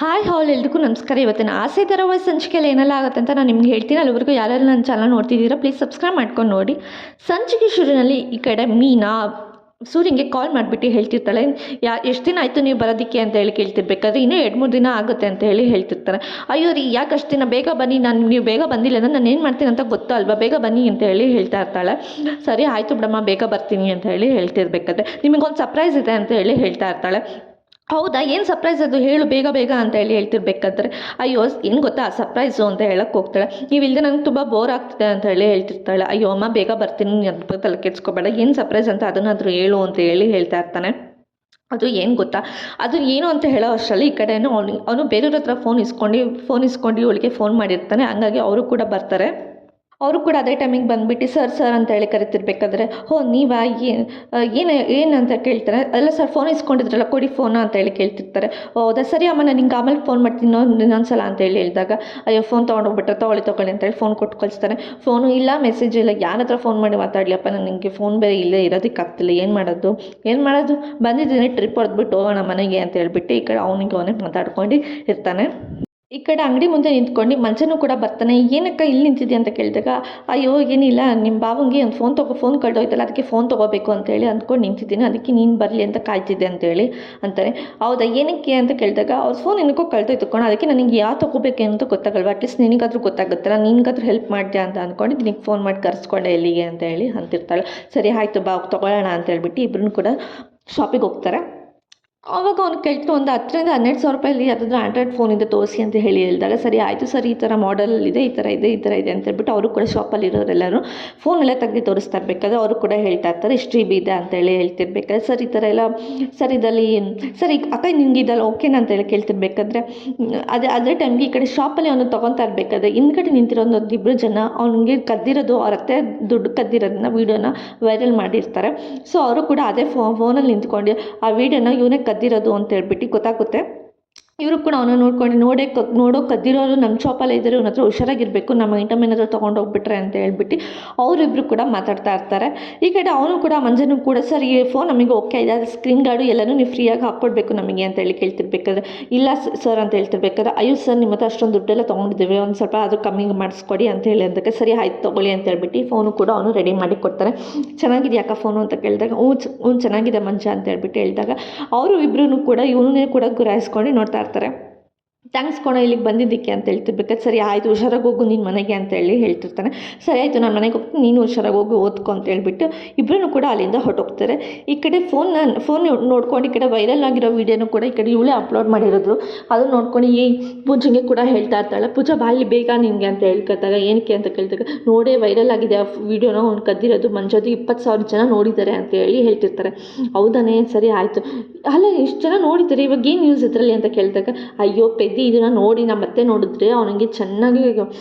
Hi ಹಾಲ್ ಎಲ್ರಿಗೂ ನಮಸ್ಕಾರ. ಇವತ್ತಿನ ಆಸೆ ಧಾರಾವಾಹಿ ಸಂಚಿಕೆಯಲ್ಲಿ ಏನೆಲ್ಲ ಆಗುತ್ತೆ ಅಂತ ನಾನು ನಿಮ್ಗೆ ಹೇಳ್ತೀನಿ. ಅಲ್ಲಿವರೆಗೂ ಯಾರ್ಯಾರು ನನ್ನ ಚಾನಲ್ ನೋಡ್ತಿದ್ದೀರಾ ಪ್ಲೀಸ್ ಸಬ್ಸ್ಕ್ರೈಬ್ ಮಾಡ್ಕೊಂಡು ನೋಡಿ. ಸಂಚಿಕೆ ಶುರುವಿನಲ್ಲಿ ಈ ಕಡೆ ಮೀನಾ ಸೂರ್ಯಂಗೆ ಕಾಲ್ ಮಾಡಿಬಿಟ್ಟು ಹೇಳ್ತಿರ್ತಾಳೆ, ಎಷ್ಟು ದಿನ ಆಯಿತು ನೀವು ಬರೋದಕ್ಕೆ ಅಂತ ಹೇಳಿ ಕೇಳ್ತಿರ್ಬೇಕಾದ್ರೆ ಇನ್ನೂ 2-3 ದಿನ ಆಗುತ್ತೆ ಅಂತ ಹೇಳಿ ಹೇಳ್ತಿರ್ತಾರೆ. ಅಯ್ಯೋ ರೀ, ಯಾಕೆ ಅಷ್ಟು ದಿನ ಬೇಗ ಬನ್ನಿ, ನೀವು ಬೇಗ ಬಂದಿಲ್ಲ ಅಂದರೆ ನಾನು ಏನು ಮಾಡ್ತೀನಿ ಅಂತ ಗೊತ್ತೋ ಅಲ್ವಾ, ಬೇಗ ಬನ್ನಿ ಅಂತ ಹೇಳಿ ಹೇಳ್ತಾ ಇರ್ತಾಳೆ. ಸರಿ ಆಯಿತು ಬಿಡಮ್ಮ, ಬೇಗ ಬರ್ತೀನಿ ಅಂತ ಹೇಳಿ ಹೇಳ್ತಿರ್ಬೇಕಾದ್ರೆ ನಿಮಗೊಂದು ಸರ್ಪ್ರೈಸ್ ಇದೆ ಅಂತ ಹೇಳಿ ಹೇಳ್ತಾ ಇರ್ತಾಳೆ. ಹೌದಾ, ಏನು ಸರ್ಪ್ರೈಸ್ ಅದು, ಹೇಳು ಬೇಗ ಬೇಗ ಅಂತ ಹೇಳಿ ಹೇಳ್ತಿರ್ಬೇಕಾದ್ರೆ, ಅಯ್ಯೋ ಏನು ಗೊತ್ತಾ ಸರ್ಪ್ರೈಸು ಅಂತ ಹೇಳಕ್ಕೆ ಹೋಗ್ತಾಳೆ. ನೀವು ಇಲ್ಲದೆ ನನಗೆ ತುಂಬ ಬೋರ್ ಆಗ್ತಿದೆ ಅಂತ ಹೇಳಿ ಹೇಳ್ತಿರ್ತಾಳೆ. ಅಯ್ಯೋ ಅಮ್ಮ ಬೇಗ ಬರ್ತೀನಿ, ಅದ್ರ ತಲೆ ಕೆಡ್ಸ್ಕೊಬೇಡ, ಏನು ಸರ್ಪ್ರೈಸ್ ಅಂತ ಅದನ್ನಾದರೂ ಹೇಳು ಅಂತ ಹೇಳಿ ಹೇಳ್ತಾ ಇರ್ತಾನೆ. ಅದು ಏನು ಗೊತ್ತಾ, ಅದು ಏನು ಅಂತ ಹೇಳೋ ಅಷ್ಟರಲ್ಲಿ ಈ ಕಡೆನೂ ಅವನು ಬೇರೆಯವ್ರ ಹತ್ರ ಫೋನ್ ಇಸ್ಕೊಂಡು ಇವಳಿಗೆ ಫೋನ್ ಮಾಡಿರ್ತಾನೆ. ಹಂಗಾಗಿ ಅವರು ಕೂಡ ಬರ್ತಾರೆ. ಅವರು ಕೂಡ ಅದೇ ಟೈಮಿಗೆ ಬಂದುಬಿಟ್ಟು ಸರ್ ಅಂತ ಹೇಳಿ ಕರಿತಿರ್ಬೇಕಾದ್ರೆ, ಹೋ ನೀವಾ, ಏನು ಅಂತ ಕೇಳ್ತಾರೆ. ಅಲ್ಲ ಸರ್, ಫೋನ್ ಇಸ್ಕೊಂಡಿದ್ರಲ್ಲ, ಕೊಡಿ ಫೋನ ಅಂತ ಹೇಳಿ ಕೇಳ್ತಿರ್ತಾರೆ. ಹೌದಾ, ಸರಿ ಅಮ್ಮ, ನಾನು ನಿಂಗೆ ಆಮೇಲೆ ಫೋನ್ ಮಾಡ್ತೀನಿ ಇನ್ನೊಂದ್ಸಲ ಅಂತ ಹೇಳಿ ಹೇಳಿದಾಗ, ಅಯ್ಯೋ ಫೋನ್ ತೊಗೊಂಡೋಗ್ಬಿಟ್ರೆ ತೊಗೊಳ್ಳಿ ಅಂತೇಳಿ ಫೋನ್ ಕೊಟ್ಟು ಕಳಿಸ್ತಾನೆ. ಫೋನು ಇಲ್ಲ, ಮೆಸೇಜ್ ಇಲ್ಲ, ಯಾರ ಹತ್ರ ಫೋನ್ ಮಾಡಿ ಮಾತಾಡಲಿಯಪ್ಪ, ನನಗೆ ಫೋನ್ ಬೇರೆ ಇಲ್ಲೇ ಇರೋದಕ್ಕಾಗ್ತಿಲ್ಲ, ಏನು ಮಾಡೋದು, ಬಂದಿದ್ದೀನಿ ಟ್ರಿಪ್ ಹೊಡೆದ್ಬಿಟ್ಟು ಹೋಗೋಣ ಮನೆಗೆ ಅಂತ ಹೇಳ್ಬಿಟ್ಟು ಈ ಕಡೆ ಅವನೇ ಮಾತಾಡ್ಕೊಂಡು ಇರ್ತಾನೆ. ಈ ಕಡೆ ಅಂಗಡಿ ಮುಂದೆ ನಿಂತ್ಕೊಂಡು ಮಂಚನೂ ಕೂಡ ಬರ್ತಾನೆ. ಏನಕ್ಕ ಇಲ್ಲಿ ನಿಂತಿದ್ದೆ ಅಂತ ಕೇಳಿದಾಗ, ಅಯ್ಯೋ ಏನಿಲ್ಲ, ನಿಮ್ಮ ಬಾವಂಗೆ ಒಂದು ಫೋನ್ ಕಳ್ದೋಯ್ತಲ್ಲ, ಅದಕ್ಕೆ ಫೋನ್ ತೊಗೋಬೇಕು ಅಂತೇಳಿ ಅಂದ್ಕೊಂಡು ನಿಂತಿದ್ದೀನಿ, ಅದಕ್ಕೆ ನೀನು ಬರಲಿ ಅಂತ ಕಾಯ್ತಿದ್ದೆ ಅಂತೇಳಿ ಅಂತಾರೆ. ಹೌದಾ, ಏನಕ್ಕೆ ಅಂತ ಕೇಳಿದಾಗ, ಅವ್ರ ಫೋನ್ ಏನಕ್ಕೋ ಕಳ್ದೋಯ್ತು ಕಣೋ, ಅದಕ್ಕೆ ನನಗೆ ಯಾವ ತೊಗೋಬೇಕು ಅಂತ ಗೊತ್ತಾಗಲ್ವ, ಅಟ್ಲೀಸ್ಟ್ ನಿನಗಾದ್ರೂ ಗೊತ್ತಾಗುತ್ತಲ್ಲ, ನಿನಗಾದ್ರೂ ಹೆಲ್ಪ್ ಮಾಡಿದೆ ಅಂತ ಅಂದ್ಕೊಂಡು ನಿನಗೆ ಫೋನ್ ಮಾಡಿ ಕರೆಸ್ಕೊಂಡೆ ಎಲ್ಲಿಗೆ ಅಂತ ಹೇಳಿ ಅಂತಿರ್ತಾಳೆ. ಸರಿ ಆಯಿತು ಬಾ ತೊಗೊಳ್ಳೋಣ ಅಂತ ಹೇಳ್ಬಿಟ್ಟು ಇಬ್ಬರೂ ಕೂಡ ಶಾಪಿಗೆ ಹೋಗ್ತಾರೆ. ಆವಾಗ ಅವ್ನು ಕೇಳ್ತು, ಒಂದು 10,000-12,000 ರೂಪಾಯಲ್ಲಿ ಯಾವುದಾದ್ರೂ ಆಂಡ್ರಾಯ್ಡ್ ಫೋನ್ ಇದೆ ತೋರಿಸಿ ಅಂತ ಹೇಳಿ ಹೇಳಿದಾಗ, ಸರಿ ಆಯಿತು ಸರಿ, ಈ ಥರ ಮಾಡಲಲ್ಲಿದೆ, ಈ ಥರ ಇದೆ ಅಂತ ಹೇಳ್ಬಿಟ್ಟು ಅವರು ಕೂಡ ಶಾಪಲ್ಲಿರೋರೆಲ್ಲರೂ ಫೋನೆಲ್ಲ ತೆಗೆದು ತೋರಿಸ್ತಾ ಇರಬೇಕಾದ್ರೆ ಅವರು ಕೂಡ ಹೇಳ್ತಾ ಇರ್ತಾರೆ, ಇಷ್ಟು GB ಇದೆ ಅಂತೇಳಿ ಹೇಳ್ತಿರ್ಬೇಕಾದ್ರೆ, ಸರ್ ಈ ಥರ ಎಲ್ಲ ಸರ್ ಇದಲ್ಲಿ ಸರಿ ಅಕ್ಕ ನಿಂಗೆ ಇದಲ್ಲ ಓಕೆನಾ ಅಂತೇಳಿ ಕೇಳ್ತಿರ್ಬೇಕಾದ್ರೆ, ಅದೇ ಟೈಮ್ಗೆ ಈ ಕಡೆ ಶಾಪಲ್ಲಿ ಅವನು ತೊಗೊತಾ ಇರಬೇಕಾದ್ರೆ ಹಿಂದ್ಗಡೆ ನಿಂತಿರೋದು ಇಬ್ಬರು ಜನ ಅವನಿಗೆ ಕದ್ದಿರೋದು, ಅವ್ರ ಅತ್ತೆ ದುಡ್ಡು ಕದ್ದಿರೋದನ್ನ ವೀಡಿಯೋನ ವೈರಲ್ ಮಾಡಿರ್ತಾರೆ. ಸೊ ಅವರು ಕೂಡ ಅದೇ ಫೋನಲ್ಲಿ ನಿಂತ್ಕೊಂಡು ಆ ವೀಡಿಯೋನ ಇವನೇ ಕದ್ದಿರೋದು ಅಂತ ಹೇಳ್ಬಿಟ್ಟು ಗೊತ್ತಾಗುತ್ತೆ. ಇವರು ಕೂಡ ಅವನು ನೋಡೋ ಕದ್ದಿರೋರು ನಮ್ಮ ಶಾಪಲ್ಲೇ ಇದ್ದಾರೆ, ಇವನ ಹತ್ರ ಹುಷಾರಾಗಿರಬೇಕು, ನಮ್ಮ ಐಟಮ್ ಏನಾದರೂ ತೊಗೊಂಡೋಗ್ಬಿಟ್ರೆ ಅಂತ ಹೇಳ್ಬಿಟ್ಟು ಅವರಿಬ್ಬರು ಕೂಡ ಮಾತಾಡ್ತಾ ಇರ್ತಾರೆ. ಈ ಕಡೆ ಅವನು ಕೂಡ ಮಂಜನು ಕೂಡ, ಸರ್ ಈ ಫೋನ್ ನಮಗೆ ಓಕೆ ಇದೆ, ಅದು ಸ್ಕ್ರೀನ್ ಗಾರ್ಡು ಎಲ್ಲನೂ ನೀವು ಫ್ರೀಯಾಗಿ ಹಾಕ್ಕೊಡ್ಬೇಕು ನಮಗೆ ಅಂತ ಹೇಳಿ ಕೇಳ್ತಿರ್ಬೇಕಾದ್ರೆ, ಇಲ್ಲ ಸರ್ ಅಂತ ಹೇಳ್ತಿರ್ಬೇಕಾದ್ರೆ, ಅಯ್ಯೋ ಸರ್ ನಿಮ್ಮ ಹತ್ರ ಅಷ್ಟೊಂದು ದುಡ್ಡೆಲ್ಲ ತೊಗೊಂಡಿದ್ದೀವಿ, ಒಂದು ಸ್ವಲ್ಪ ಅದು ಕಮ್ಮಿಗೆ ಮಾಡಿಸ್ಕೊಡಿ ಅಂತ ಹೇಳಿ ಅದಕ್ಕೆ, ಸರಿ ಆಯ್ತು ತೊಗೊಳ್ಳಿ ಅಂತ ಹೇಳ್ಬಿಟ್ಟು ಈ ಫೋನು ಕೂಡ ಅವನು ರೆಡಿ ಮಾಡಿ ಕೊಡ್ತಾರೆ. ಚೆನ್ನಾಗಿದೆಯಾಕ ಫೋನು ಅಂತ ಕೇಳಿದಾಗ, ಹ್ಞೂ ಚೆನ್ನಾಗಿದೆ ಮಂಜ ಅಂತ ಹೇಳ್ಬಿಟ್ಟು ಹೇಳಿದಾಗ, ಅವರು ಇಬ್ಬರೂ ಕೂಡ ಇವನೇ ಕೂಡ ಗುರಾಯಿಸ್ಕೊಂಡು ನೋಡ್ತಾ ಇರ್ತಾರೆ. ಥ್ಯಾಂಕ್ಸ್ ಕೊಣ ಇಲ್ಲಿಗೆ ಬಂದಿದ್ದಕ್ಕೆ ಅಂತ ಹೇಳ್ತಿರ್ಬೇಕಾದ್ರೆ, ಸರಿ ಆಯಿತು ಹುಷಾರಾಗಿ ಹೋಗು ನಿನ್ನ ಮನೆಗೆ ಅಂತ ಹೇಳಿ ಹೇಳ್ತಿರ್ತಾನೆ. ಸರಿ ಆಯಿತು ನಾನು ಮನೆಗೆ ಹೋಗ್ತೀನಿ, ನೀನು ಹುಷಾರಾಗಿ ಹೋಗಿ ಓದ್ಕೊ ಅಂತ ಹೇಳ್ಬಿಟ್ಟು ಇಬ್ಬರೂ ಕೂಡ ಅಲ್ಲಿಂದ ಹೊರಟೋಗ್ತಾರೆ. ಈ ಕಡೆ ಫೋನ್ ನೋಡ್ಕೊಂಡು ಈ ಕಡೆ ವೈರಲ್ ಆಗಿರೋ ವೀಡಿಯೋನು ಕೂಡ ಈ ಕಡೆ ಇವಳೇ ಅಪ್ಲೋಡ್ ಮಾಡಿರೋದು, ಅದನ್ನು ನೋಡ್ಕೊಂಡು ಈ ಪೂಜೆಗೆ ಕೂಡ ಹೇಳ್ತಾ ಇರ್ತಾಳೆ. ಪೂಜಾ ಬಾಯಿ ಬೇಗ ನಿನಗೆ ಅಂತ ಹೇಳ್ಕೊತಾಗ, ಏನಕ್ಕೆ ಅಂತ ಕೇಳಿದಾಗ, ನೋಡೇ ವೈರಲ್ ಆಗಿದೆ ಆ ವೀಡಿಯೋನ, ಅವ್ನು ಕದ್ದಿರೋದು ಮಂಜದು 20,000 ಜನ ನೋಡಿದ್ದಾರೆ ಅಂತ ಹೇಳಿ ಹೇಳ್ತಿರ್ತಾರೆ. ಹೌದಾನೇ, ಸರಿ ಆಯಿತು, ಅಲ್ಲ ಇಷ್ಟು ಜನ ನೋಡಿದ್ದಾರೆ, ಇವಾಗ ಏನು ನ್ಯೂಸ್ ಇದರಲ್ಲಿ ಅಂತ ಕೇಳಿದಾಗ, ಅಯ್ಯೋ ಪೆದ್ದಿ ಇದನ್ನು ನೋಡಿ ನಮ್ಮ ಮತ್ತೆ ನೋಡಿದ್ರೆ ಅವನಿಗೆ ಚೆನ್ನಾಗಿ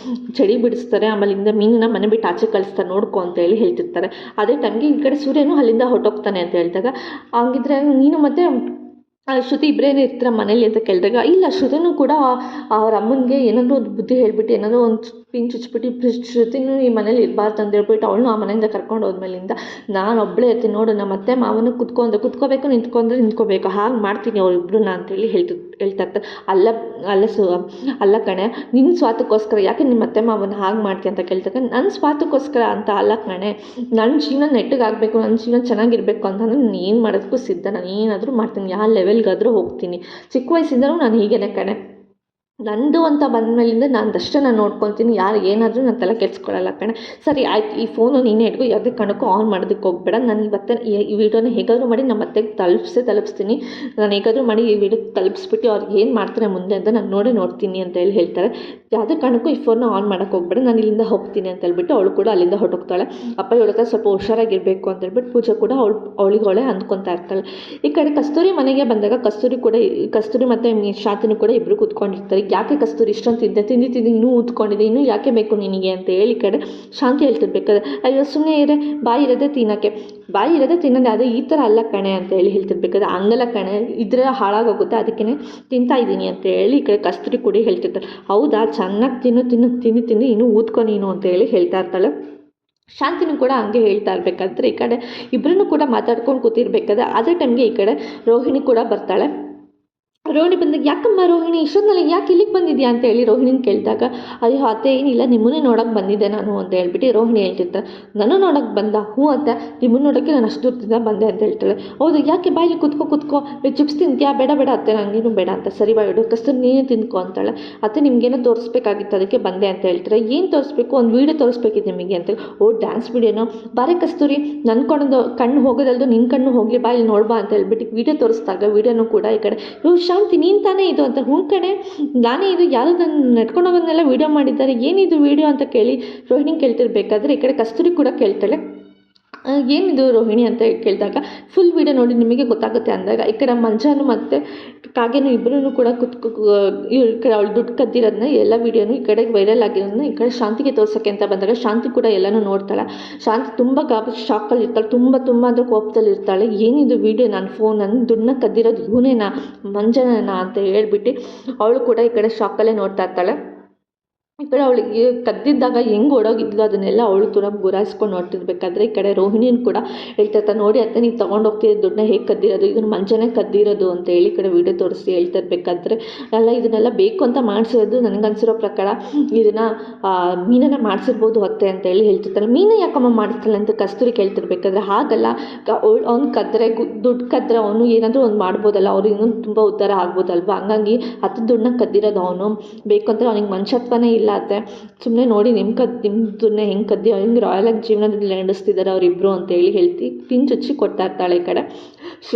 ಚಳಿ ಬಿಡಿಸ್ತಾರೆ, ಆಮೇಲಿಂದ ಮೀನನ್ನ ಮನೆ ಬಿಟ್ಟು ಆಚೆ ಕಳಿಸ್ತಾರೆ ನೋಡ್ಕೊ ಅಂತ ಹೇಳಿ ಹೇಳ್ತಿರ್ತಾರೆ. ಅದೇ ಟೈಮ್ಗೆ ಈ ಕಡೆ ಸೂರ್ಯನು ಅಲ್ಲಿಂದ ಹೊರಟೋಗ್ತಾನೆ ಅಂತ ಹೇಳಿದಾಗ, ಹಂಗಿದ್ರೆ ನೀನು ಮತ್ತೆ ಶ್ರುತಿ ಇಬ್ಬರೇನೇ ಇರ್ತೀರ ಮನೇಲಿ ಅಂತ ಕೇಳಿದಾಗ, ಇಲ್ಲ ಶ್ರುತಿನೂ ಕೂಡ ಅವ್ರ ಅಮ್ಮನಿಗೆ ಏನಾದರೂ ಒಂದು ಬುದ್ಧಿ ಹೇಳ್ಬಿಟ್ಟು ಏನಾದರೂ ಒಂದು ಪಿನ್ ಚುಚ್ಬಿಟ್ಟು ಶ್ರುತಿನೂ ಈ ಮನೇಲಿ ಇರಬಾರ್ದು ಅಂತ ಹೇಳ್ಬಿಟ್ಟು ಅವಳನ್ನು ಆ ಮನೆಯಿಂದ ಕರ್ಕೊಂಡು ಹೋದ್ಮೇಲಿಂದ ನಾನು ಒಬ್ಬಳೇ ಇರ್ತೀನಿ ನೋಡು, ನಮ್ಮ ಅತ್ತೆ ಮಾವನು ಕುತ್ಕೋಬೇಕು ನಿಂತ್ಕೋಬೇಕು, ಹಾಗೆ ಮಾಡ್ತೀನಿ ಅವರಿಬ್ರನ್ನ ಅಂತೇಳಿ ಹೇಳ್ತಾ ಇರ್ತಾರೆ. ಅಲ್ಲ ಕಣೆ, ನಿನ್ನ ಸ್ವಾರ್ಥಕ್ಕೋಸ್ಕರ ಯಾಕೆ ನಿಮ್ಮ ಅತ್ತೆ ಮಾವನ ಹಾಗೆ ಮಾಡ್ತೀನಿ ಅಂತ ಕೇಳ್ತಾರೆ. ನನ್ನ ಸ್ವಾರ್ಥಕ್ಕೋಸ್ಕರ ಅಂತ ಅಲ್ಲ ಕಣೆ, ನನ್ನ ಜೀವನ ನೆಟ್ಟಗಾಗಬೇಕು, ನನ್ನ ಜೀವನ ಚೆನ್ನಾಗಿರಬೇಕು ಅಂತಂದರೆ ನಾನು ಏನು ಮಾಡೋದಕ್ಕೂ ಸಿದ್ಧ, ನಾನು ಏನಾದರೂ ಮಾಡ್ತೀನಿ, ಯಾವ ಲೆವೆಲ್ಗಾದರೂ ಹೋಗ್ತೀನಿ, ಚಿಕ್ಕ ವಯಸ್ಸಿಂದನೂ ನಾನು ಹೀಗೇನೆ ಕಣೆ, ನಂದು ಅಂತ ಬಂದಮೇಲಿಂದ ನಾನದಷ್ಟೇ ನಾನು ನೋಡ್ಕೊತೀನಿ, ಯಾರು ಏನಾದರೂ ನಾನು ತಲೆ ಕೆಡ್ಸ್ಕೊಳ್ಳಲ್ಲ ಕಣೆ. ಸರಿ ಆಯ್ತು, ಈ ಫೋನು ನೀನೇ ಇಟ್ಕೊ, ಯಾವುದೇ ಕಾರಣಕ್ಕೂ ಆನ್ ಮಾಡೋದಕ್ಕೆ ಹೋಗ್ಬೇಡ, ನಾನು ಇವತ್ತು ಈ ವಿಡಿಯೋನ ಹೇಗಾದರೂ ಮಾಡಿ ನಮ್ಮ ಅತ್ತೆಗೆ ತಲುಪಿಸ್ತೀನಿ, ನಾನು ಹೇಗಾದರೂ ಮಾಡಿ ಈ ವಿಡಿಯೋ ತಲುಪಿಸ್ಬಿಟ್ಟು ಅವ್ರಿಗೆ ಏನು ಮಾಡ್ತಾರೆ ಮುಂದೆ ಅಂತ ನಾನು ನೋಡ್ತೀನಿ ಅಂತ ಹೇಳಿ ಹೇಳ್ತಾರೆ. ಯಾವುದೇ ಕಾರಣಕ್ಕೂ ಈ ಫೋನ್ನ ಆನ್ ಮಾಡೋಕ್ಕೆ ಹೋಗ್ಬೇಡ, ನಾನು ಇಲ್ಲಿಂದ ಹೋಗ್ತೀನಿ ಅಂತ ಹೇಳ್ಬಿಟ್ಟು ಅವಳು ಕೂಡ ಅಲ್ಲಿಂದ ಹೊರಟೋಗ್ತಾಳೆ. ಅಪ್ಪ ಇವಳ ಹತ್ರ ಸ್ವಲ್ಪ ಹುಷಾರಾಗಿರಬೇಕು ಅಂತ ಹೇಳ್ಬಿಟ್ಟು ಪೂಜೆ ಕೂಡ ಅವಳಿಗೆ ಅಂದ್ಕೊತಾ ಇರ್ತಾಳೆ. ಈ ಕಡೆ ಕಸ್ತೂರಿ ಮನೆಗೆ ಬಂದಾಗ ಕಸ್ತೂರಿ ಮತ್ತು ಶಾಂತಿನೂ ಕೂಡ ಇಬ್ಬರು ಕೂತ್ಕೊಂಡಿರ್ತಾರೆ. ಯಾಕೆ ಕಸ್ತೂರಿ ಇಷ್ಟೊಂದು ತಿಂದು ಇನ್ನೂ ಊದ್ಕೊಂಡಿದೆ, ಇನ್ನೂ ಯಾಕೆ ಬೇಕು ನಿನಗೆ ಅಂತ ಹೇಳಿ ಕಡೆ ಶಾಂತಿ ಹೇಳ್ತಿರ್ಬೇಕಾದ್ರೆ, ಅಯ್ಯೋ ಸುಮ್ಮನೆ ಇರೇ, ಬಾಯಿ ಇರೋದೇ ತಿನ್ನೋದು, ಅದು ಈ ಥರ ಅಲ್ಲ ಕಣೆ ಅಂತ ಹೇಳಿ ಹೇಳ್ತಿರ್ಬೇಕಾದ್ರೆ, ಹಂಗಲ್ಲ ಕಣೆ, ಇದ್ರೆ ಹಾಳಾಗೋಗುತ್ತೆ, ಅದಕ್ಕೇ ತಿಂತಾ ಇದ್ದೀನಿ ಅಂತ ಹೇಳಿ ಈ ಕಡೆ ಕಸ್ತೂರಿ ಕೂಡ ಹೇಳ್ತಿರ್ತಾರೆ. ಹೌದಾ, ಚೆನ್ನಾಗಿ ತಿಂದು ಇನ್ನೂ ಊದ್ಕೊ ನೀನು ಅಂತ ಹೇಳಿ ಹೇಳ್ತಾ ಇರ್ತಾಳೆ. ಶಾಂತಿನೂ ಕೂಡ ಹಂಗೆ ಹೇಳ್ತಾ ಇರ್ಬೇಕಾದ್ರೆ ಈ ಕಡೆ ಇಬ್ಬರನ್ನು ಕೂಡ ಮಾತಾಡ್ಕೊಂಡು ಕೂತಿರ್ಬೇಕಾದ್ರೆ ಅದೇ ಟೈಮ್ಗೆ ಈ ಕಡೆ ರೋಹಿಣಿ ಕೂಡ ಬರ್ತಾಳೆ. ರೋಹಿಣಿ ಬಂದಾಗ ಯಾಕಮ್ಮ ರೋಹಿಣಿ ಇಷ್ಟೊತ್ತಿನಲ್ಲಿ ಯಾಕೆ ಇಲ್ಲಿಗೆ ಬಂದಿದ್ಯಾ ಅಂತ ಹೇಳಿ ರೋಹಿಣಿನ ಕೇಳಿದಾಗ ಅಯ್ಯೋ ಅತ್ತೆ ಏನಿಲ್ಲ ನಿಮ್ಮನ್ನೇ ನೋಡೋಕೆ ಬಂದಿದ್ದೆ ನಾನು ಅಂತ ಹೇಳ್ಬಿಟ್ಟು ರೋಹಿಣಿ ಹೇಳ್ತಿರ್ತಾರೆ ನಾನು ನೋಡೋಕೆ ಬಂದ ಹ್ಞೂ ಅತ್ತೆ ನಿಮ್ಮನ್ನು ನೋಡೋಕ್ಕೆ ನಾನು ಅಷ್ಟು ದೂರದಿಂದ ಬಂದೆ ಅಂತ ಹೇಳ್ತಾಳೆ ಹೌದು ಯಾಕೆ ಬಾಯಲ್ಲಿ ಕುತ್ಕೋ ಚಿಪ್ಸ್ ತಿಂತೀಯಾ ಬೇಡ ಬೇಡ ಅತ್ತೆ ನನಗೇನು ಬೇಡ ಅಂತ ಸರಿ ಬಾಯ್ ಇಡು ಕಸ್ತೂರಿ ನೀನೇ ತಿನ್ಕೊ ಅಂತಾಳೆ ಅತ್ತೆ ನಿಮಗೇನೋ ತೋರಿಸ್ಬೇಕಾಗಿತ್ತು ಅದಕ್ಕೆ ಬಂದೆ ಅಂತ ಹೇಳ್ತಾರೆ ಏನು ತೋರಿಸ್ಬೇಕು ಒಂದು ವೀಡಿಯೋ ತೋರಿಸ್ಬೇಕಿತ್ತು ನಿಮಗೆ ಅಂತ ಓ ಡ್ಯಾನ್ಸ್ ವೀಡಿಯೋನೋ ಬಾರೆ ಕಸ್ತೂರಿ ನನ್ನ ಕಣ್ಣು ಹೋಗೋದಲ್ದು ನಿನ್ನ ಕಣ್ಣು ಹೋಗಿ ಬಾ ಇಲ್ಲಿ ನೋಡ್ಬಾ ಅಂತ ಹೇಳ್ಬಿಟ್ಟು ವೀಡಿಯೋ ತೋರಿಸಿದಾಗ ವೀಡಿಯೋನು ಕೂಡ ಈ ಕಡೆ ಶಾಂತಿ ನೀನು ತಾನೇ ಇದು ಅಂತ ಹ್ಞೂ ಕಣೆ ನಾನೇ ಇದು ಯಾರು ನನ್ನ ನಡ್ಕೊಂಡು ಹೋಗೋದನ್ನೆಲ್ಲ ವೀಡಿಯೋ ಮಾಡಿದ್ದಾರೆ ಏನಿದು ವೀಡಿಯೋ ಅಂತ ಕೇಳಿ ರೋಹಿಣಿ ಕೇಳ್ತಿರ್ಬೇಕಾದ್ರೆ ಈ ಕಡೆ ಕಸ್ತೂರಿ ಕೂಡ ಕೇಳ್ತಾಳೆ ಏನಿದು ರೋಹಿಣಿ ಅಂತ ಕೇಳಿದಾಗ ಫುಲ್ ವೀಡಿಯೋ ನೋಡಿ ನಿಮಗೆ ಗೊತ್ತಾಗುತ್ತೆ ಅಂದಾಗ ಈ ಕಡೆ ಮಂಜಾನು ಮತ್ತು ಕಾಗೆನೂ ಇಬ್ಬರೂ ಕೂಡ ಈ ಕಡೆ ಅವಳು ದುಡ್ಡು ಕದ್ದಿರೋದನ್ನ ಎಲ್ಲ ವೀಡಿಯೋನು ಈ ಕಡೆಗೆ ವೈರಲ್ ಆಗಿರೋದನ್ನ ಈ ಕಡೆ ಶಾಂತಿಗೆ ತೋರ್ಸೋಕ್ಕೆ ಅಂತ ಬಂದಾಗ ಶಾಂತಿ ಕೂಡ ಎಲ್ಲನೂ ನೋಡ್ತಾಳೆ ಶಾಂತಿ ತುಂಬ ಶಾಕಲ್ಲಿ ಇರ್ತಾಳೆ ತುಂಬ ಅಂದರೆ ಕೋಪದಲ್ಲಿ ಇರ್ತಾಳೆ ಏನಿದು ವೀಡಿಯೋ ನನ್ನ ಫೋನ್ ನನ್ನ ದುಡ್ಡನ್ನ ಕದ್ದಿರೋದು ಇವನೇನಾ ಮಂಜನಾ ಅಂತ ಹೇಳ್ಬಿಟ್ಟು ಅವಳು ಕೂಡ ಈ ಕಡೆ ಶಾಕಲ್ಲೇ ನೋಡ್ತಾ ಇರ್ತಾಳೆ ಈ ಕಡೆ ಅವಳಿಗೆ ಕದ್ದಿದ್ದಾಗ ಹೆಂಗೆ ಓಡೋಗಿದ್ಲು ಅದನ್ನೆಲ್ಲ ಅವಳು ಕೂಡ ಗುರಾಯಿಸ್ಕೊಂಡು ನೋಡ್ತಿರ್ಬೇಕಾದ್ರೆ ಈ ಕಡೆ ರೋಹಿಣಿನ ಕೂಡ ಹೇಳ್ತಿರ್ತಾರೆ ನೋಡಿ ಅತ್ತೆ ನೀವು ತೊಗೊಂಡು ಹೋಗ್ತಿದ್ದ ದುಡ್ಡನ್ನ ಹೇಗೆ ಕದ್ದಿರೋದು ಇದನ್ನು ಮಂಜನೇ ಕದ್ದಿರೋದು ಅಂತ ಹೇಳಿ ಈ ಕಡೆ ವೀಡಿಯೋ ತೋರಿಸಿ ಹೇಳ್ತಿರ್ಬೇಕಾದ್ರೆ ಎಲ್ಲ ಇದನ್ನೆಲ್ಲ ಬೇಕು ಅಂತ ಮಾಡಿಸಿರೋದು ನನಗನ್ಸಿರೋ ಪ್ರಕಾರ ಇದನ್ನು ಮೀನನ್ನ ಮಾಡಿಸಿರ್ಬೋದು ಅತ್ತೆ ಅಂತ ಹೇಳಿ ಹೇಳ್ತಿರ್ತಾರೆ ಮೀನ ಯಾಕಮ್ಮ ಮಾಡಿಸ್ತಾಳೆ ಅಂತ ಕಸ್ತೂರಿ ಕೇಳ್ತಿರ್ಬೇಕಾದ್ರೆ ಹಾಗಲ್ಲ ಅವ್ನು ಕದ್ದರೆ ದುಡ್ಡು ಕದ್ದರೆ ಅವನು ಏನಾದರೂ ಒಂದು ಮಾಡ್ಬೋದಲ್ಲ ಅವ್ರು ಇನ್ನೊಂದು ತುಂಬ ಉದ್ಧಾರ ಆಗ್ಬೋದಲ್ವ ಹಂಗಾಗಿ ಹತ್ತು ದುಡ್ಡನ್ನ ಕದ್ದಿರೋದು ಅವನು ಬೇಕು ಅಂತ ಅವನಿಗೆ ಮನುಷ್ಯತ್ವನೇ ಇಲ್ಲ ಅತ್ತೆ ಸುಮ್ಮನೆ ನೋಡಿ ನಿಮ್ಮದನ್ನೇ ಹೆಂಗೆ ಕದ್ದಿ ಹೆಂಗೆ ರಾಯಲಾಗಿ ಜೀವನದಲ್ಲಿ ನಡೆಸ್ತಿದ್ದಾರೆ ಅವರಿಬ್ಬರು ಅಂತೇಳಿ ಪಿಂಚುಚ್ಚಿ ಕೊಡ್ತಾ ಇರ್ತಾಳೆ ಈ ಕಡೆ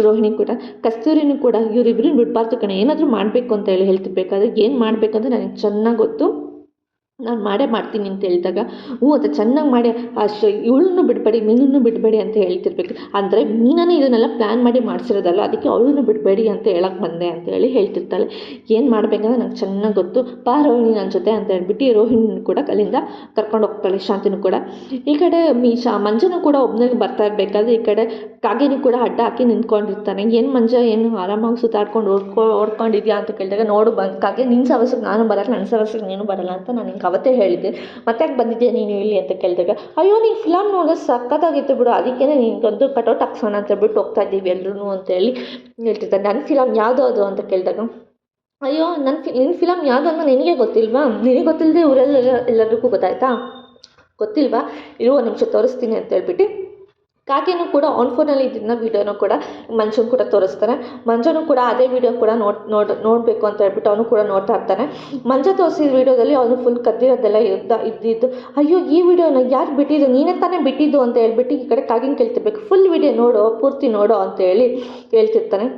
ರೋಹಿಣಿ ಕೂಡ ಕಸ್ತೂರಿನೂ ಕೂಡ ಇವರಿಬ್ಬರು ಬಿಡಬಾರ್ದು ಕಣೆ ಏನಾದರೂ ಮಾಡಬೇಕು ಅಂತ ಹೇಳಿ ಹೇಳ್ತಿರ್ಬೇಕಾದ್ರೆ ಏನು ಮಾಡಬೇಕು ಅಂತ ನನಗೆ ಚೆನ್ನಾಗಿ ಗೊತ್ತು ನಾನು ಮಾಡೇ ಮಾಡ್ತೀನಿ ಅಂತ ಹೇಳಿದಾಗ ಹ್ಞೂ ಅದು ಚೆನ್ನಾಗಿ ಮಾಡಿ ಅಷ್ಟು ಇವಳನ್ನು ಬಿಡಬೇಡಿ ಮೀನನ್ನು ಬಿಡಬೇಡಿ ಅಂತ ಹೇಳ್ತಿರ್ಬೇಕು ಅಂದರೆ ಮೀನನೇ ಇದನ್ನೆಲ್ಲ ಪ್ಲ್ಯಾನ್ ಮಾಡಿ ಮಾಡಿಸಿರೋದಲ್ಲ ಅದಕ್ಕೆ ಅವಳನ್ನು ಬಿಡಬೇಡಿ ಅಂತ ಹೇಳಕ್ಕೆ ಬಂದೆ ಅಂತ ಹೇಳಿ ಹೇಳ್ತಿರ್ತಾಳೆ ಏನು ಮಾಡಬೇಕಂದ್ರೆ ನಂಗೆ ಚೆನ್ನಾಗಿ ಗೊತ್ತು ಬಾ ರೋಹಿಣಿ ನನ್ನ ಜೊತೆ ಅಂತ ಹೇಳ್ಬಿಟ್ಟು ರೋಹಿಣಿ ಕೂಡ ಅಲ್ಲಿಂದ ಕರ್ಕೊಂಡು ಹೋಗ್ತಾಳೆ ಶಾಂತಿನೂ ಕೂಡ ಈ ಕಡೆ ಮಂಜನೂ ಕೂಡ ಒಬ್ಬನಿಗೆ ಬರ್ತಾ ಇರಬೇಕಾದ್ರೆ ಈ ಕಡೆ ಕಾಗೆನೂ ಕೂಡ ಅಡ್ಡ ಹಾಕಿ ನಿಂತ್ಕೊಂಡಿರ್ತಾನೆ ಏನು ಮಂಜ ಏನು ಆರಾಮಾಗಿ ಸುತ್ತಾಡ್ಕೊಂಡು ಓಡ್ಕೊಂಡಿದ್ಯಾ ಅಂತ ಕೇಳಿದಾಗ ನೋಡು ಕಾಗೆ ನಿನ್ನ ಸವಸಕ್ಕೆ ನಾನು ಬರಲ್ಲ ನನ್ನ ಸವಸಕ್ಕೆ ನೀನು ಬರಲ್ಲ ಅಂತ ನಾನು ನಿಂಗೆ ಅವತ್ತೇ ಹೇಳಿದ್ದೆ ಮತ್ತೆ ಯಾಕೆ ಬಂದಿದ್ಯಾ ನೀನು ಇಲ್ಲಿ ಅಂತ ಕೇಳಿದಾಗ ಅಯ್ಯೋ ನೀನು ಫಿಲಮ್ ನೋಡೋದು ಸಕ್ಕತ್ತಾಗಿತ್ತು ಬಿಡು ಅದಕ್ಕೇ ನಿನ್ಗೊಂದು ಕಟೌಟ್ ಹಾಕ್ಸೋಣ ಅಂತ ಹೇಳ್ಬಿಟ್ಟು ಹೋಗ್ತಾ ಇದ್ದೀವಿ ಎಲ್ಲರೂ ಅಂತೇಳಿ ಹೇಳ್ತಿರ್ತಾರೆ ನನ್ನ ಫಿಲಮ್ ಯಾವುದು ಅದು ಅಂತ ಕೇಳಿದಾಗ ಅಯ್ಯೋ ನಿನ್ನ ಫಿಲಮ್ ಯಾವುದು ಅಂತ ನಿನಗೆ ಗೊತ್ತಿಲ್ವಾ ನಿನಗೆ ಗೊತ್ತಿಲ್ಲದೆ ಎಲ್ಲರಿಗೂ ಗೊತ್ತಾಯ್ತಾ ಗೊತ್ತಿಲ್ವಾ ಇರುವ ನಿಮಿಷ ತೋರಿಸ್ತೀನಿ ಅಂತ ಹೇಳ್ಬಿಟ್ಟು ಕಾಗೆನೂ ಕೂಡ ಆನ್ ಫೋನಲ್ಲಿ ಇದನ್ನ ವೀಡಿಯೋನೂ ಕೂಡ ಮಂಜನು ಕೂಡ ತೋರಿಸ್ತಾನೆ ಮಂಜನು ಕೂಡ ಅದೇ ವೀಡಿಯೋ ಕೂಡ ನೋಡಬೇಕು ಅಂತ ಹೇಳ್ಬಿಟ್ಟು ಅವನು ಕೂಡ ನೋಡ್ತಾ ಇರ್ತಾನೆ ಮಂಜ ತೋರಿಸಿದ ವೀಡಿಯೋದಲ್ಲಿ ಅವನು ಫುಲ್ ಕದ್ದಿರೋದೆಲ್ಲ ಇದ್ದಿದ್ದು ಅಯ್ಯೋ ಈ ವಿಡಿಯೋನ ಯಾರು ಬಿಟ್ಟಿದ್ದು ನೀನೇ ತಾನೇ ಬಿಟ್ಟಿದ್ದು ಅಂತ ಹೇಳ್ಬಿಟ್ಟು ಈ ಕಡೆ ಕಾಗಿನ ಕೇಳ್ತಿರ್ಬೇಕು ಫುಲ್ ವೀಡಿಯೋ ನೋಡು ಪೂರ್ತಿ ನೋಡು ಅಂತ ಹೇಳಿ ಹೇಳ್ತಿರ್ತಾನೆ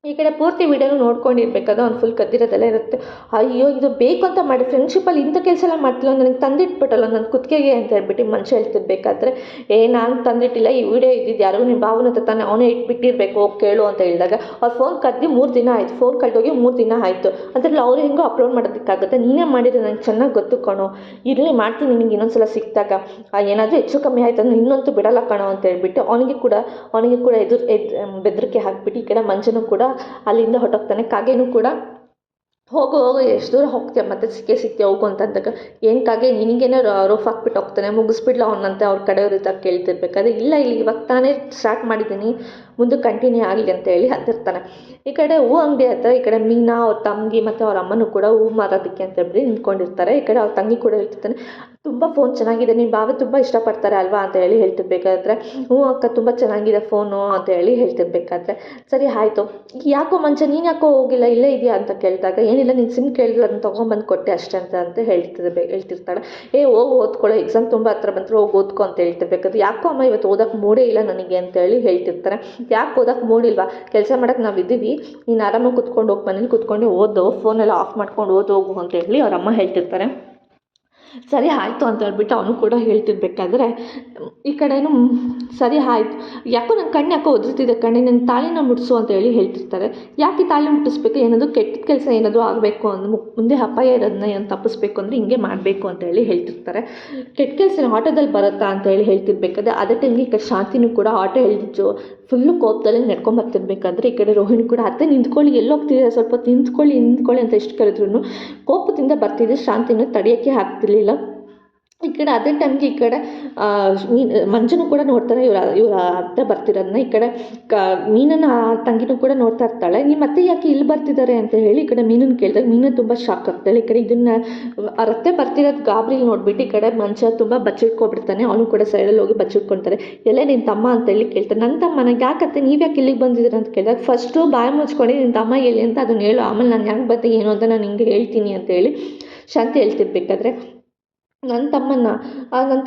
ಈ ಕಡೆ ಪೂರ್ತಿ ವೀಡಿಯೋನು ನೋಡ್ಕೊಂಡಿರ್ಬೇಕಾದ್ರೆ ಅವ್ನು ಫುಲ್ ಕದ್ದಿರೋದೆಲ್ಲ ಇರುತ್ತೆ ಅಯ್ಯೋ ಇದು ಬೇಕು ಅಂತ ಮಾಡಿ ಫ್ರೆಂಡ್ಶಿಪ್ಪಲ್ಲಿ ಇಂಥ ಕೆಲಸ ಎಲ್ಲ ಮಾಡ್ತಿಲ್ಲ ನನಗೆ ತಂದಿಟ್ಬಿಟ್ಟಲ್ಲ ನನ್ನ ಕುತ್ತಿಗೆಗೆ ಅಂತ ಹೇಳ್ಬಿಟ್ಟು ಮನುಷ್ಯ ಹೇಳ್ತಿರ್ಬೇಕಾದ್ರೆ ನಾನು ತಂದಿಟ್ಟಿಲ್ಲ ಈ ವಿಡಿಯೋ ಇದ್ದಿದ್ದು ಯಾರಿಗೂ ನಿಮ್ಮ ಭಾವನ ಹತ್ರ ತಾನೇ ಅವನೇ ಇಟ್ಬಿಟ್ಟಿರ್ಬೇಕು ಹೋಗಿ ಕೇಳು ಅಂತ ಹೇಳಿದಾಗ ಅವ್ರು ಫೋನ್ ಕದ್ದು 3 ದಿನ ಆಯಿತು ಫೋನ್ ಕಳ್ದೋಗಿ 3 ದಿನ ಆಯಿತು ಅದರಲ್ಲಿ ಅವ್ರು ಹೆಂಗೋ ಅಪ್ಲೋಡ್ ಮಾಡೋದಕ್ಕಾಗುತ್ತೆ ನೀನೇ ಮಾಡಿದ್ರೆ ನನಗೆ ಚೆನ್ನಾಗಿ ಗೊತ್ತು ಕಣೋ ಇರಲಿ ಮಾಡ್ತೀನಿ ನಿನಗೆ ಇನ್ನೊಂದ್ಸಲ ಸಿಕ್ಕಿದಾಗ ಏನಾದರೂ ಹೆಚ್ಚು ಕಮ್ಮಿ ಆಯ್ತು ಅಂದ್ರೆ ಇನ್ನೊಂದು ಬಿಡಲ್ಲ ಕಣೋ ಅಂತ ಹೇಳ್ಬಿಟ್ಟು ಅವನಿಗೆ ಕೂಡ ಬೆದರಿಕೆ ಹಾಕ್ಬಿಟ್ಟು ಈ ಕಡೆ ಮಂಜನೂ ಕೂಡ ಅಲ್ಲಿಂದ ಹೊರಟೋಗ್ತಾನೆ ಕಾಗೆನೂ ಕೂಡ ಹೋಗು ಎಷ್ಟು ದೂರ ಹೋಗ್ತೀಯ ಮತ್ತೆ ಸಿಕ್ತೀಯ ಹೋಗು ಅಂತಂದಾಗ ಏನು ಕಾಗೆ ನಿನಗೇನೋ ರೋಫ್ ಹಾಕ್ಬಿಟ್ಟು ಹೋಗ್ತಾನೆ ಮುಗಿಸ್ಬಿಡ್ಲ ಅವನಂತೆ ಅವ್ರ ಕಡೆಯವ್ರ ಇದ್ದಾಗ ಕೇಳ್ತಿರ್ಬೇಕಾದ್ರೆ ಇಲ್ಲ ಇಲ್ಲಿ ಇವಾಗ ತಾನೇ ಸ್ಟಾರ್ಟ್ ಮಾಡಿದ್ದೀನಿ ಮುಂದೆ ಕಂಟಿನ್ಯೂ ಆಗಲಿ ಅಂತ ಹೇಳಿ ಹತ್ತಿರ್ತಾನೆ ಈ ಕಡೆ ಹೂ ಅಂಗಡಿ ಹತ್ರ ಈ ಕಡೆ ಮೀನಾ ಅವ್ರ ತಂಗಿ ಮತ್ತು ಅವ್ರ ಅಮ್ಮನೂ ಕೂಡ ಹೂ ಮಾರೋದಕ್ಕೆ ಅಂತ ಹೇಳಿ ನಿಂತ್ಕೊಂಡಿರ್ತಾರೆ ಈ ಕಡೆ ಅವ್ರ ತಂಗಿ ಕೂಡ ಹೇಳ್ತಿರ್ತಾನೆ ತುಂಬ ಫೋನ್ ಚೆನ್ನಾಗಿದೆ ನಿಮ್ಮ ಬಾವ ತುಂಬ ಇಷ್ಟಪಡ್ತಾರೆ ಅಲ್ವಾ ಅಂತ ಹೇಳಿ ಹೇಳ್ತಿರ್ಬೇಕಾದ್ರೆ ಹ್ಞೂ ಅಕ್ಕ ತುಂಬ ಚೆನ್ನಾಗಿದೆ ಫೋನು ಅಂತ ಹೇಳಿ ಹೇಳ್ತಿರ್ಬೇಕಾದ್ರೆ ಸರಿ ಆಯಿತು ಯಾಕೋ ಮಂಚ ನೀನು ಯಾಕೋ ಹೋಗಿಲ್ಲ ಇಲ್ಲೇ ಇದೆಯಾ ಅಂತ ಕೇಳಿದಾಗ ಏನಿಲ್ಲ ನೀನು ಸಿಮ್ ಕೇಳಿಲ್ಲ ಅದನ್ನ ತೊಗೊಂಬಂದು ಕೊಟ್ಟೆ ಅಷ್ಟೇ ಅಂತ ಹೇಳ್ತಿರ್ತಾಳೆ ಹೋಗಿ ಓದ್ಕೊಳ್ಳೋ ಎಕ್ಸಾಮ್ ತುಂಬ ಹತ್ರ ಬಂದರೆ ಹೋಗಿ ಓದ್ಕೊ ಅಂತ ಹೇಳ್ತಿರ್ಬೇಕಾದ್ರೆ ಯಾಕೋ ಅಮ್ಮ ಇವತ್ತು ಓದೋಕ್ಕೆ ಮೂಡೇ ಇಲ್ಲ ನನಗೆ ಅಂತ ಹೇಳಿ ಹೇಳ್ತಿರ್ತಾರೆ ಯಾಕೆ ಓದೋಕ್ಕೆ ಮೂಡಿಲ್ವಾ ಕೆಲಸ ಮಾಡೋಕ್ಕೆ ನಾವು ಇದ್ದೀವಿ ನೀನು ಆರಾಮಾಗಿ ಕುತ್ಕೊಂಡು ಹೋಗಿ ಮನೇಲಿ ಕುತ್ಕೊಂಡು ಓದು ಫೋನೆಲ್ಲ ಆಫ್ ಮಾಡ್ಕೊಂಡು ಹೋಗು ಅಂತ ಹೇಳಿ ಅವ್ರ ಅಮ್ಮ ಹೇಳ್ತಿರ್ತಾರೆ ಸರಿ ಆಯಿತು ಅಂತ ಹೇಳ್ಬಿಟ್ಟು ಅವನು ಕೂಡ ಹೇಳ್ತಿರ್ಬೇಕಾದ್ರೆ ಈ ಕಡೆನೂ ಸರಿ ಆಯಿತು ಯಾಕೋ ನನ್ನ ಕಣ್ಣು ಯಾಕೋ ಒದ್ರುತ್ತಿದೆ ಕಣ್ಣೆ ನನ್ನ ತಾಳಿನ ಮುಟ್ಟಿಸು ಅಂತ ಹೇಳಿ ಹೇಳ್ತಿರ್ತಾರೆ ಯಾಕೆ ತಾಳಿ ಮುಟ್ಟಿಸ್ಬೇಕು ಏನಾದರೂ ಕೆಟ್ಟ ಕೆಲಸ ಏನಾದರೂ ಆಗಬೇಕು ಅಂದ್ರೆ ಮುಂದೆ ಅಪಾಯ ಇರೋದನ್ನ ಏನು ತಪ್ಪಿಸ್ಬೇಕು ಅಂದರೆ ಹಿಂಗೆ ಮಾಡಬೇಕು ಅಂತ ಹೇಳಿ ಹೇಳ್ತಿರ್ತಾರೆ ಕೆಟ್ಟ ಕೆಲಸ ಆಟೋದಲ್ಲಿ ಬರುತ್ತಾ ಅಂತ ಹೇಳಿ ಹೇಳ್ತಿರ್ಬೇಕಾದ್ರೆ ಅದೇ ಟೈಮ್ಗೆ ಈ ಕಡೆ ಶಾಂತಿನೂ ಕೂಡ ಆಟೋ ಎಳ್ದಿದ್ದು ಫುಲ್ಲು ಕೋಪದಲ್ಲಿ ನಡ್ಕೊಂಬರ್ತಿರ್ಬೇಕಾದ್ರೆ ಈ ಕಡೆ ರೋಹಿಣಿ ಕೂಡ ಅತ್ತೆ ನಿಂತ್ಕೊಳ್ಳಿ ಎಲ್ಲೋಗ್ತಿದ್ದೀರಾ ಸ್ವಲ್ಪ ನಿಂತ್ಕೊಳ್ಳಿ ಅಂತ ಎಷ್ಟು ಕರೆದ್ರೂ ಕೋಪದಿಂದ ಬರ್ತಿದ್ದೆ ಶಾಂತಿನೂ ತಡೆಯೋಕ್ಕೆ ಆಗ್ತಿರ್ಲಿಲ್ಲ ಈ ಕಡೆ ಅದೇ ಟೈಮ್ಗೆ ಈ ಕಡೆ ಮಂಜುನು ಕೂಡ ನೋಡ್ತಾನೆ ಇವರ ಅತ್ತೆ ಬರ್ತಿರೋದನ್ನ. ಈ ಕಡೆ ಮೀನನ ತಂಗಿನೂ ಕೂಡ ನೋಡ್ತಾ ಇರ್ತಾಳೆ. ನಿಮ್ಮ ಅತ್ತೆ ಯಾಕೆ ಇಲ್ಲಿ ಬರ್ತಿದ್ದಾರೆ ಅಂತ ಹೇಳಿ ಈ ಕಡೆ ಮೀನನ್ನು ಕೇಳಿದಾಗ ಮೀನು ತುಂಬ ಶಾಕ್ ಆಗ್ತಾಳೆ. ಈ ಕಡೆ ಇದನ್ನ ಅವ್ರ ಅತ್ತೆ ಬರ್ತಿರೋದು ಗಾಬರಿಲಿ ನೋಡ್ಬಿಟ್ಟು ಈ ಕಡೆ ಮಂಚ ತುಂಬ ಬಚ್ಚಿಟ್ಕೊಬಿಡ್ತಾನೆ. ಅವನು ಕೂಡ ಸೈಡಲ್ಲಿ ಹೋಗಿ ಬಚ್ಚಿಟ್ಕೊಳ್ತಾರೆ. ಎಲ್ಲೇ ನಿನ್ನ ತಮ್ಮ ಅಂತ ಹೇಳಿ ಕೇಳ್ತಾರೆ. ನನ್ನ ತಮ್ಮನ ಯಾಕತ್ತೆ ನೀವು ಯಾಕೆ ಇಲ್ಲಿಗೆ ಬಂದಿದ್ದೀರ ಅಂತ ಕೇಳಿದಾಗ ಫಸ್ಟು ಬಾಯಿ ಮುಚ್ಕೊಂಡು ನಿನ್ನ ತಮ್ಮ ಎಲ್ಲಿ ಅಂತ ಅದನ್ನು ಹೇಳು, ಆಮೇಲೆ ನಾನು ಯಾಕೆ ಬರ್ತೆ ಏನು ಅಂತ ನಾನು ಹಿಂಗೆ ಹೇಳ್ತೀನಿ ಅಂತ ಹೇಳಿ ಶಾಂತಿ ಹೇಳ್ತಿರ್ಬೇಕಾದ್ರೆ ನನ್ನ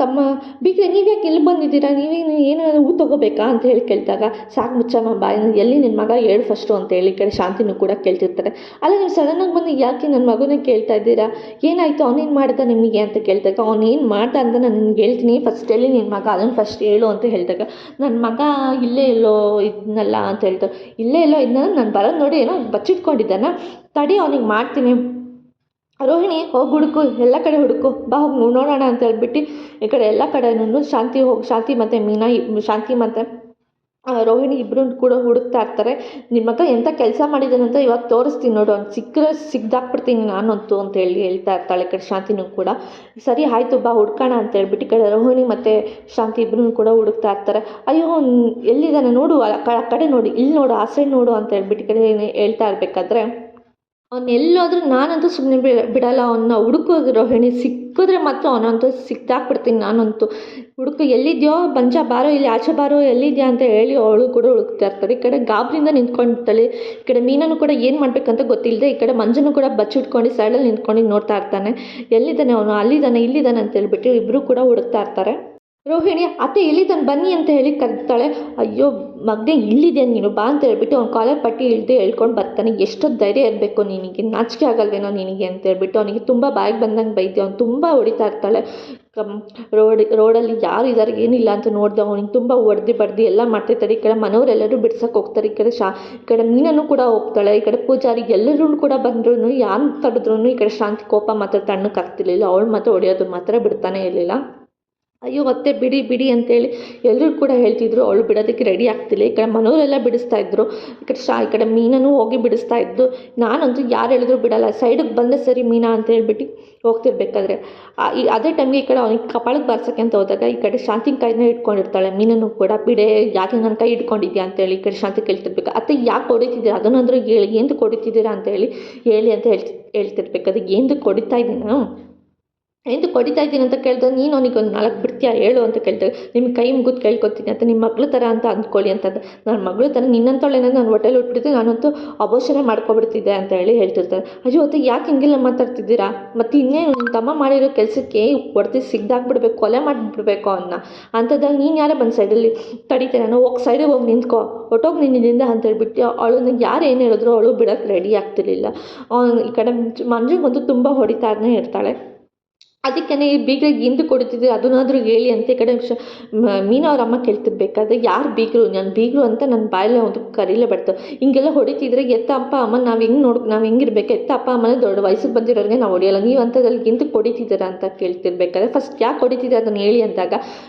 ತಮ್ಮ ಬಿಗ್ರೆ ನೀವು ಯಾಕೆ ಇಲ್ಲಿ ಬಂದಿದ್ದೀರಾ, ನೀವೇನು ಏನಾದ್ರು ಹೂ ತೊಗೋಬೇಕಾ ಅಂತ ಹೇಳಿ ಕೇಳಿದಾಗ ಸಾಕು ಮುಚ್ಚಮ್ಮ ಬಾಯಿನ, ಎಲ್ಲಿ ನಿನ್ನ ಮಗ ಹೇಳು ಫಸ್ಟು ಅಂತ ಹೇಳಿ ಈ ಕಡೆ ಶಾಂತಿನೂ ಕೂಡ ಕೇಳ್ತಿರ್ತಾರೆ. ಅಲ್ಲ ನೀವು ಸಡನ್ನಾಗಿ ಬಂದು ಯಾಕೆ ನನ್ನ ಮಗನೇ ಕೇಳ್ತಾ ಇದ್ದೀರಾ, ಏನಾಯಿತು ಅವನೇನು ಮಾಡ್ದ ನಿಮಗೆ ಅಂತ ಕೇಳಿದಾಗ ಅವನೇನು ಮಾಡ್ದ ಅಂತ ನಾನು ನಿನ್ಗೆ ಹೇಳ್ತೀನಿ, ಫಸ್ಟ್ ಹೇಳಿ ನಿನ್ನ ಮಗ ಅದನ್ನು ಫಸ್ಟ್ ಹೇಳು ಅಂತ ಹೇಳಿದಾಗ ನನ್ನ ಮಗ ಇಲ್ಲೇ ಎಲ್ಲೋ ಇದನ್ನಲ್ಲ ಅಂತ ಹೇಳ್ತಾರೆ. ಇಲ್ಲೇ ಎಲ್ಲೋ ಇದನ್ನ ನಾನು ಬರೋದು ನೋಡಿ ಏನೋ ಬಚ್ಚಿಟ್ಕೊಂಡಿದ್ದಾನ, ತಡಿ ಅವನಿಗೆ ಮಾಡ್ತೀನಿ. ರೋಹಿಣಿ ಹೋಗಿ ಹುಡುಕು, ಎಲ್ಲ ಕಡೆ ಹುಡುಕು, ಬಾ ಹೋಗಿ ನೋಡೋಣ ಅಂತ ಹೇಳ್ಬಿಟ್ಟು ಈ ಕಡೆ ಎಲ್ಲ ಕಡೆನೂ ಶಾಂತಿ ಮತ್ತು ಮೀನಾ ಶಾಂತಿ ಮತ್ತು ರೋಹಿಣಿ ಇಬ್ಬರು ಕೂಡ ಹುಡುಕ್ತಾ ಇರ್ತಾರೆ. ನಿಮ್ಮ ಮಗ ಎಂಥ ಕೆಲಸ ಮಾಡಿದ್ದಾನಂತ ಇವಾಗ ತೋರಿಸ್ತೀನಿ ನೋಡು, ಅವ್ನು ಸಿಗ್ದಾಕ್ಬಿಡ್ತೀನಿ ನಾನಂತೂ ಅಂತ ಹೇಳಿ ಹೇಳ್ತಾ ಇರ್ತಾಳೆ. ಈ ಕಡೆ ಶಾಂತಿನೂ ಕೂಡ ಸರಿ ಆಯಿತು ಬಾ ಹುಡ್ಕೋಣ ಅಂತ ಹೇಳ್ಬಿಟ್ಟು ಈ ಕಡೆ ರೋಹಿಣಿ ಮತ್ತು ಶಾಂತಿ ಇಬ್ಬರೂ ಕೂಡ ಹುಡುಕ್ತಾ ಇರ್ತಾರೆ. ಅಯ್ಯೋ ಎಲ್ಲಿದ್ದಾನೆ ನೋಡು, ಆ ಕಡೆ ನೋಡಿ, ಇಲ್ಲಿ ನೋಡು, ಆ ಸೈಡ್ ನೋಡು ಅಂತ ಹೇಳ್ಬಿಟ್ಟು ಈ ಕಡೆ ಹೇಳ್ತಾ ಇರಬೇಕಾದ್ರೆ ಅವ್ನು ಎಲ್ಲೋದ್ರೂ ನಾನಂತೂ ಸುಮ್ಮನೆ ಬಿಡಲ್ಲ, ಅವನ್ನ ಹುಡುಕೋದು ರೋಹಿಣಿ, ಸಿಕ್ಕಿದ್ರೆ ಮಾತ್ರ ಅವನಂತೂ ಸಿಕ್ಕಾಕ್ಬಿಡ್ತೀನಿ ನಾನಂತೂ. ಎಲ್ಲಿದೆಯೋ ಬಂಜ ಬಾರೋ, ಇಲ್ಲಿ ಆಚೆ ಬಾರೋ, ಎಲ್ಲಿದೆಯಾ ಅಂತ ಹೇಳಿ ಅವಳು ಕೂಡ ಹುಡುಕ್ತಾ ಇರ್ತಾರೆ. ಈ ಕಡೆ ಗಾಬರಿಯಿಂದ ನಿಂತ್ಕೊಂಡಿರ್ತಾಳೆ. ಈ ಕಡೆ ಮೀನನ್ನು ಕೂಡ ಏನು ಮಾಡಬೇಕಂತ ಗೊತ್ತಿಲ್ಲದೆ ಈ ಕಡೆ ಮಂಜನ್ನು ಕೂಡ ಬಚ್ಚಿಟ್ಕೊಂಡು ಸೈಡಲ್ಲಿ ನಿಂತ್ಕೊಂಡು ನೋಡ್ತಾ ಇರ್ತಾನೆ. ಎಲ್ಲಿದ್ದಾನೆ ಅವನು, ಅಲ್ಲಿದ್ದಾನೆ ಇಲ್ಲಿದ್ದಾನೆ ಅಂತ ಹೇಳ್ಬಿಟ್ಟು ಇಬ್ಬರು ಕೂಡ ಹುಡುಕ್ತಾ ಇರ್ತಾರೆ. ರೋಹಿಣಿ ಅತ್ತೆ ಎಲ್ಲಿದ್ದಾನೆ ಬನ್ನಿ ಅಂತ ಹೇಳಿ ಕರೀತಾಳೆ. ಅಯ್ಯೋ ಮಗನೇ ಇಲ್ಲಿದೆ ನೀನು ಬಾ ಅಂತ ಹೇಳ್ಬಿಟ್ಟು ಅವ್ನು ಕಾಲರ್ ಪಟ್ಟಿ ಇಳಿದು ಹೇಳ್ಕೊಂಡು ಬರ್ತಾನೆ. ಎಷ್ಟೊತ್ತು ಧೈರ್ಯ ಇರಬೇಕು ನಿನಗೆ, ನಾಚಿಕೆ ಆಗಲ್ವೇನೋ ನಿನಗೆ ಅಂತ ಹೇಳ್ಬಿಟ್ಟು ಅವನಿಗೆ ತುಂಬ ಬಾಯಿಗೆ ಬಂದಂಗೆ ಬೈದ್ಯ. ಅವ್ನು ತುಂಬ ಹೊಡಿತಾ ಇರ್ತಾಳೆ. ರೋಡಲ್ಲಿ ಯಾರು ಇದ್ದಾರೆ ಏನಿಲ್ಲ ಅಂತ ನೋಡ್ದೆ ಅವನಿಗೆ ತುಂಬ ಬಡ್ದು ಎಲ್ಲ ಮಾಡ್ತಿರ್ತಾರೆ. ಈ ಕಡೆ ಮನೆಯವರೆಲ್ಲರೂ ಬಿಡ್ಸಕ್ಕೆ ಹೋಗ್ತಾರೆ. ಈ ಕಡೆ ಮೀನನ್ನು ಕೂಡ ಹೋಗ್ತಾಳೆ. ಈ ಕಡೆ ಪೂಜಾರಿ ಎಲ್ಲರೂ ಕೂಡ ಬಂದ್ರು ಯಾರು ತಡೆದ್ರು ಈ ಕಡೆ ಶಾಂತಿ ಕೋಪ ಮಾತ್ರ ತಣ್ಣಕ್ಕಾಗ್ತಿರ್ಲಿಲ್ಲ. ಅವಳು ಮಾತ್ರ ಹೊಡೆಯೋದು ಮಾತ್ರ ಬಿಡ್ತಾನೆ ಇರಲಿಲ್ಲ. ಅಯ್ಯೋ ಅತ್ತೆ ಬಿಡಿ ಅಂತೇಳಿ ಎಲ್ಲರೂ ಕೂಡ ಹೇಳ್ತಿದ್ರು. ಅವಳು ಬಿಡೋದಕ್ಕೆ ರೆಡಿ ಆಗ್ತಿಲ್ಲ. ಈ ಕಡೆ ಮನೆಯವರೆಲ್ಲ ಬಿಡಿಸ್ತಾ ಇದ್ರು. ಈ ಕಡೆ ಮೀನನ್ನು ಹೋಗಿ ಬಿಡಿಸ್ತಾ ಇದ್ದು. ನಾನಂತೂ ಯಾರು ಹೇಳಿದ್ರು ಬಿಡಲ್ಲ, ಸೈಡಿಗೆ ಬಂದರೆ ಸರಿ ಮೀನಾ ಅಂತ ಹೇಳ್ಬಿಟ್ಟು ಹೋಗ್ತಿರ್ಬೇಕಾದ್ರೆ ಅದೇ ಟೈಮ್ಗೆ ಈ ಕಡೆ ಅವನಿಗೆ ಕಪಾಳಕ್ಕೆ ಬಾರ್ಸೋಕ್ಕೆ ಅಂತ ಹೋದಾಗ ಈ ಕಡೆ ಶಾಂತಿ ಕೈನ ಇಟ್ಕೊಂಡಿರ್ತಾಳೆ. ಮೀನನ್ನು ಕೂಡ ಬಿಡೆ, ಯಾಕೆ ನನ್ನ ಕೈ ಇಟ್ಕೊಂಡಿದ್ಯಾ ಅಂತೇಳಿ ಈ ಕಡೆ ಶಾಂತಿ ಕೇಳ್ತಿರ್ಬೇಕು. ಅತ್ತೆ ಯಾಕೆ ಹೊಡಿತಿದ್ದೀರಾ, ಅದನ್ನಾದರೂ ಹೇಳಿ, ಏನು ಹೊಡಿತಿದ್ದೀರಾ ಅಂತೇಳಿ ಹೇಳಿ ಅಂತ ಹೇಳ್ತಿರ್ಬೇಕಾದ್ರೆ ಏನು ಹೊಡಿತಾ ಇದ್ದೀನಿ ನಾನು, ಎಂದು ಕೊಡಿತಾ ಇದ್ದೀನಿ ಅಂತ ಕೇಳಿದ್ರೆ ನೀನು ಅವನಿಗೆ ಒಂದು 4 ಬಿಡ್ತೀಯಾ ಹೇಳು ಅಂತ ಕೇಳ್ತಾರೆ. ನಿಮ್ಮ ಕೈ ಮುಗಿದು ಕೇಳ್ಕೊತೀನಿ ಅಂತ, ನಿಮ್ಮ ಮಗಳು ಥರ ಅಂತ ಅಂದ್ಕೊಳ್ಳಿ ಅಂತಂದು. ನನ್ನ ಮಗಳು ಥರ ನಿನ್ನಂತವಳೇನೋ ನಾನು ಹೊಟ್ಟೆಲಿ ಉಟ್ಬಿಟ್ಟಿದ್ದೆ, ನಾನಂತೂ ಅಬೋಷಣೆ ಮಾಡ್ಕೊಬಿಡ್ತಿದ್ದೆ ಅಂತ ಹೇಳಿ ಹೇಳ್ತಿರ್ತಾರೆ. ಅಯ್ಯೋ ಅತ್ತೆ ಯಾಕೆ ಹಿಂಗೆಲ್ಲ ಮಾತಾಡ್ತಿದ್ದೀರಾ, ಮತ್ತು ಇನ್ನೇನು ನಿಮ್ಮ ತಮ್ಮ ಮಾಡಿರೋ ಕೆಲಸಕ್ಕೆ ಹೊಡೆದು ಸಿಗ್ದಾಕ್ಬಿಡ್ಬೇಕು, ಕೊಲೆ ಮಾಡಿಬಿಡ್ಬೇಕು ಅವನ್ನ ಅಂಥದ್ದಾಗ ನೀನು ಯಾರೇ ಬಂದು ಸೈಡಲ್ಲಿ ತಡಿತೆ, ನಾನು ಹೋಗಿ ಸೈಡಿಗೆ ಹೋಗಿ ನಿಂತ್ಕೊ, ಹೊಟ್ಟೋಗಿ ನಿನ್ನಿಂದ ಅಂತ ಹೇಳ್ಬಿಟ್ಟು ಅವಳನ್ನ ಯಾರು ಏನು ಹೇಳಿದ್ರು ಅವಳು ಬಿಡೋಕ್ಕೆ ರೆಡಿ ಆಗ್ತಿರ್ಲಿಲ್ಲ. ಈ ಕಡೆ ಮಂಜುಗಂತೂ ತುಂಬ ಹೊಡಿತಾನೆ ಇರ್ತಾಳೆ. ಅದಕ್ಕೆ ಬೀಗ್ರಿಗೆ ಎಂದು ಕೊಡ್ತಿದ್ದೆ ಅದನ್ನಾದರೂ ಹೇಳಿ ಅಂತ ಈ ಕಡೆ ಮೀನಾ ಅವ್ರ ಅಮ್ಮ ಕೇಳ್ತಿರ್ಬೇಕಾದ್ರೆ ಯಾರು ಬೀಗರು, ನಾನು ಬೀಗರು ಅಂತ ನನ್ನ ಬಾಯಲ್ಲೇ ಒಂದು ಕರೀಲೇ ಬರ್ತವೆ. ಹಿಂಗೆಲ್ಲ ಹೊಡಿತಿದ್ರೆ ಎತ್ತ ಅಪ್ಪ ಅಮ್ಮ ನಾವು ಹೆಂಗಿರ್ಬೇಕು, ಎತ್ತ ಅಪ್ಪ ಅಮ್ಮನೇ ದೊಡ್ಡ ವಯಸ್ಸಿಗೆ ಬಂದಿರೋರಿಗೆ ನಾವು ಹೊಡಿಯೋಲ್ಲ, ನೀವು ಅಂಥದ್ರಲ್ಲಿ ಎಂದು ಕೊಡಿತಿದ್ದೀರಾ ಅಂತ ಕೇಳ್ತಿರ್ಬೇಕಾದ್ರೆ ಫಸ್ಟ್ ಯಾಕೆ ಹೊಡಿತಿದ್ದೀರಾ ಅದನ್ನು ಹೇಳಿ ಅಂದಾಗ